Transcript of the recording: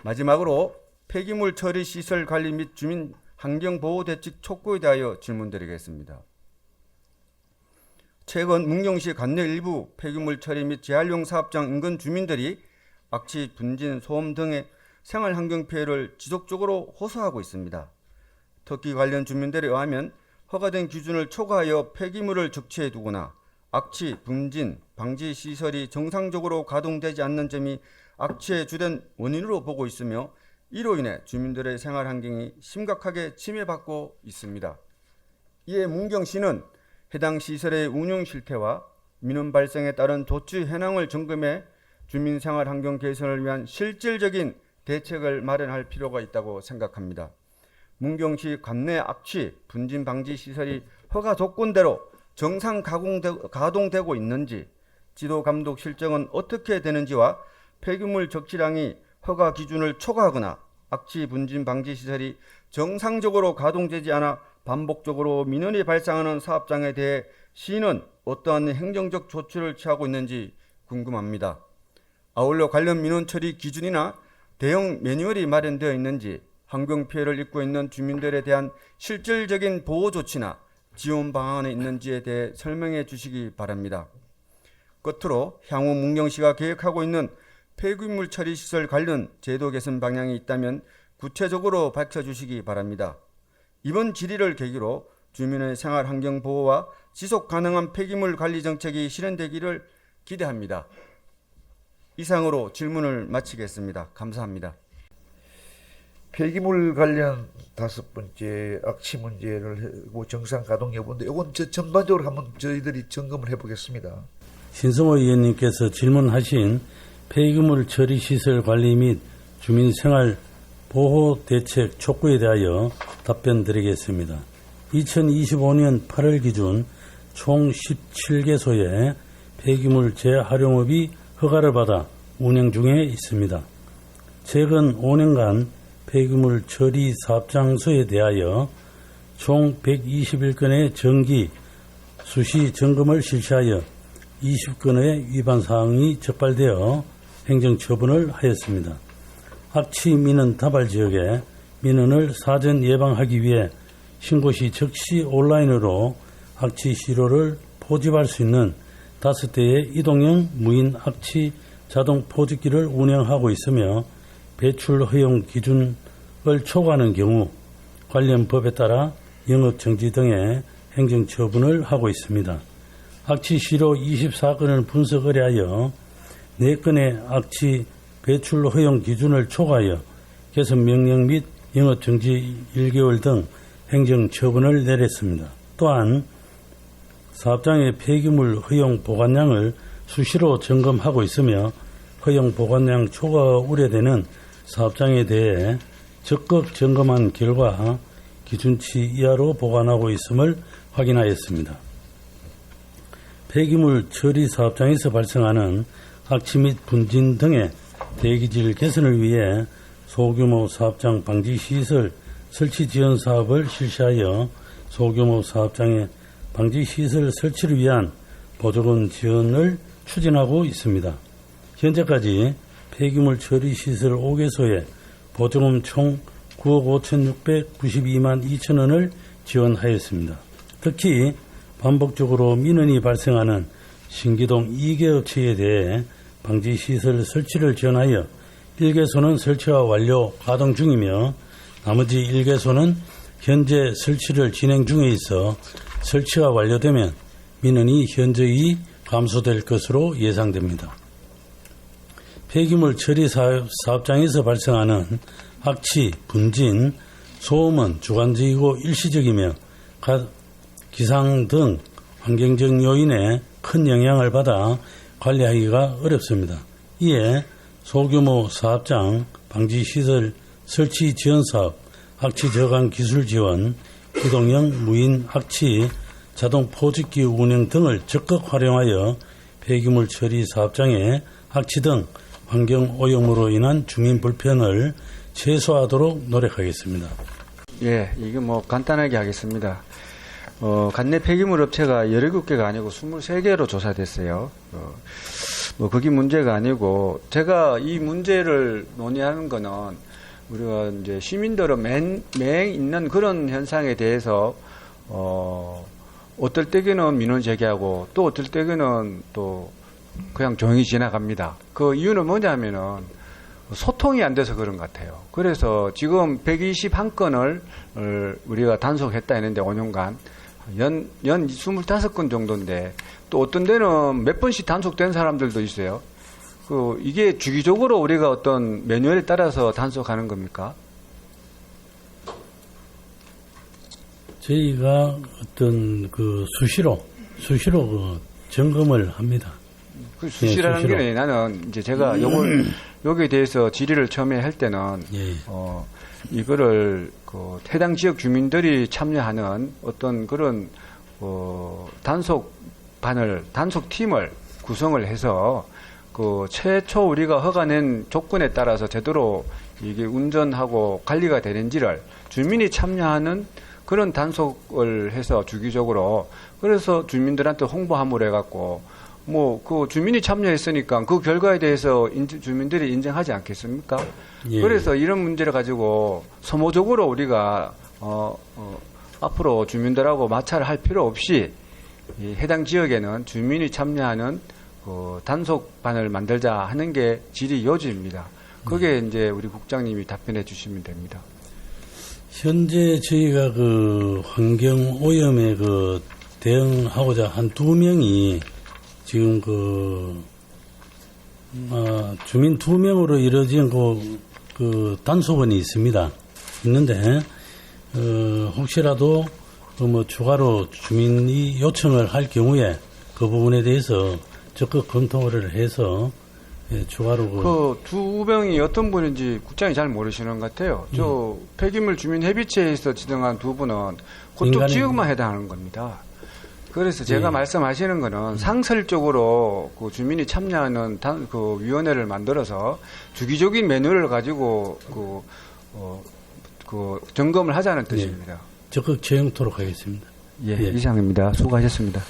마지막으로 폐기물 처리 시설 관리 및 주민 환경보호 대책 촉구에 대하여 질문드리겠습니다. 최근 문경시 관내 일부 폐기물 처리 및 재활용 사업장 인근 주민들이 악취, 분진, 소음 등의 생활 환경 피해를 지속적으로 호소하고 있습니다. 특히 관련 주민들에 의하면 허가된 기준을 초과하여 폐기물을 적치해 두거나 악취, 분진, 방지 시설이 정상적으로 가동되지 않는 점이 악취의 주된 원인으로 보고 있으며 이로 인해 주민들의 생활 환경이 심각하게 침해받고 있습니다. 이에 문경시는 해당 시설의 운영 실태와 민원 발생에 따른 조치 현황을 점검해 주민 생활 환경 개선을 위한 실질적인 대책을 마련할 필요가 있다고 생각합니다. 문경시 관내 악취, 분진 방지 시설이 허가 조건대로 정상 가동되고 있는지, 지도 감독 실정은 어떻게 되는지와 폐기물 적치량이 허가 기준을 초과하거나 악취, 분진 방지 시설이 정상적으로 가동되지 않아 반복적으로 민원이 발생하는 사업장에 대해 시는 어떠한 행정적 조치를 취하고 있는지 궁금합니다. 아울러 관련 민원 처리 기준이나 대응 매뉴얼이 마련되어 있는지, 환경 피해를 입고 있는 주민들에 대한 실질적인 보호 조치나 지원 방안이 있는지에 대해 설명해 주시기 바랍니다. 끝으로 향후 문경시가 계획하고 있는 폐기물 처리 시설 관련 제도 개선 방향이 있다면 구체적으로 밝혀주시기 바랍니다. 이번 질의를 계기로 주민의 생활 환경 보호와 지속 가능한 폐기물 관리 정책이 실현되기를 기대합니다. 이상으로 질문을 마치겠습니다. 감사합니다. 폐기물 관련 5번째 악취 문제를 하고 정상 가동 여부인데 이건 전반적으로 한번 저희들이 점검을 해보겠습니다. 신성호 의원님께서 질문하신 폐기물 처리 시설 관리 및 주민 생활 보호 대책 촉구에 대하여 답변 드리겠습니다. 2025년 8월 기준 총 17개소의 폐기물 재활용업이 허가를 받아 운영 중에 있습니다. 최근 5년간 폐기물 처리 사업장소에 대하여 총 121건의 정기 수시 점검을 실시하여 20건의 위반 사항이 적발되어 행정처분을 하였습니다. 악취 민원 다발 지역에 민원을 사전 예방하기 위해 신고 시 즉시 온라인으로 악취 시료를 포집할 수 있는 5대의 이동형 무인 악취 자동 포집기를 운영하고 있으며 배출 허용 기준을 초과하는 경우 관련 법에 따라 영업 정지 등의 행정 처분을 하고 있습니다. 악취 시료 24건을 분석 의뢰하여 4건의 악취 배출 허용 기준을 초과하여 개선 명령 및 영업 정지 1개월 등 행정 처분을 내렸습니다. 또한 사업장의 폐기물 허용 보관량을 수시로 점검하고 있으며 허용 보관량 초과가 우려되는 사업장에 대해 적극 점검한 결과 기준치 이하로 보관하고 있음을 확인하였습니다. 폐기물 처리 사업장에서 발생하는 악취 및 분진 등의 대기질 개선을 위해 소규모 사업장 방지 시설 설치 지원 사업을 실시하여 소규모 사업장의 방지 시설 설치를 위한 보조금 지원을 추진하고 있습니다. 현재까지 폐기물 처리 시설 5개소에 보조금 총 9억 5,692만 2천 원을 지원하였습니다. 특히 반복적으로 민원이 발생하는 신기동 2개 업체에 대해 방지시설 설치를 지원하여 1개소는 설치가 완료 가동 중이며 나머지 1개소는 현재 설치를 진행 중에 있어 설치가 완료되면 민원이 현저히 감소될 것으로 예상됩니다. 폐기물 처리 사업장에서 발생하는 악취, 분진, 소음은 주관적이고 일시적이며 기상 등 환경적 요인에 큰 영향을 받아 관리하기가 어렵습니다. 이에 소규모 사업장 방지시설 설치 지원 사업, 악취 저감 기술 지원, 이동형 무인 악취 자동 포집기 운영 등을 적극 활용하여 폐기물 처리 사업장의 악취 등 환경 오염으로 인한 주민 불편을 최소화하도록 노력하겠습니다. 예, 이게 간단하게 하겠습니다. 관내 폐기물 업체가 17개가 아니고 23개로 조사됐어요. 뭐 그게 문제가 아니고 제가 이 문제를 논의하는 거는 우리가 이제 시민들은 맹 있는 그런 현상에 대해서 어떨 때에는 민원 제기하고 또 어떨 때에는 또 그냥 조용히 지나갑니다. 그 이유는 뭐냐면은 소통이 안 돼서 그런 것 같아요. 그래서 지금 121건을 우리가 단속했다 했는데 5년간 연 25건 정도인데 또 어떤 데는 몇 번씩 단속된 사람들도 있어요. 이게 주기적으로 우리가 어떤 매뉴얼에 따라서 단속하는 겁니까? 저희가 어떤 수시로 그 점검을 합니다. 그 수시라는 수시로. 게 나는 이제 제가 여기에 대해서 질의를 처음에 할 때는 예. 이거를 해당 지역 주민들이 참여하는 어떤 그런 단속팀을 구성을 해서 최초 우리가 허가낸 조건에 따라서 제대로 이게 운전하고 관리가 되는지를 주민이 참여하는 그런 단속을 해서 주기적으로 그래서 주민들한테 홍보함으로 해갖고 그 주민이 참여했으니까 그 결과에 대해서 주민들이 인정하지 않겠습니까? 예. 그래서 이런 문제를 가지고 소모적으로 우리가 앞으로 주민들하고 마찰을 할 필요 없이 이 해당 지역에는 주민이 참여하는 단속반을 만들자 하는 게 질의 요지입니다. 그게 이제 우리 국장님이 답변해 주시면 됩니다. 현재 저희가 환경 오염에 대응하고자 한 2명이 지금 주민 2명으로 이루어진 단속원이 있는데 혹시라도 추가로 주민이 요청을 할 경우에 그 부분에 대해서 적극 검토를 해서 추가로 2명이 어떤 분인지 국장이 잘 모르시는 것 같아요. 저 폐기물 주민 협의체에서 지정한 2분은 그쪽 지역만 해당하는 겁니다. 그래서 제가 말씀하시는 거는 상설적으로 주민이 참여하는 위원회를 만들어서 주기적인 매뉴얼을 가지고 점검을 하자는 뜻입니다. 적극 채용토록 하겠습니다. 이상입니다. 수고하셨습니다.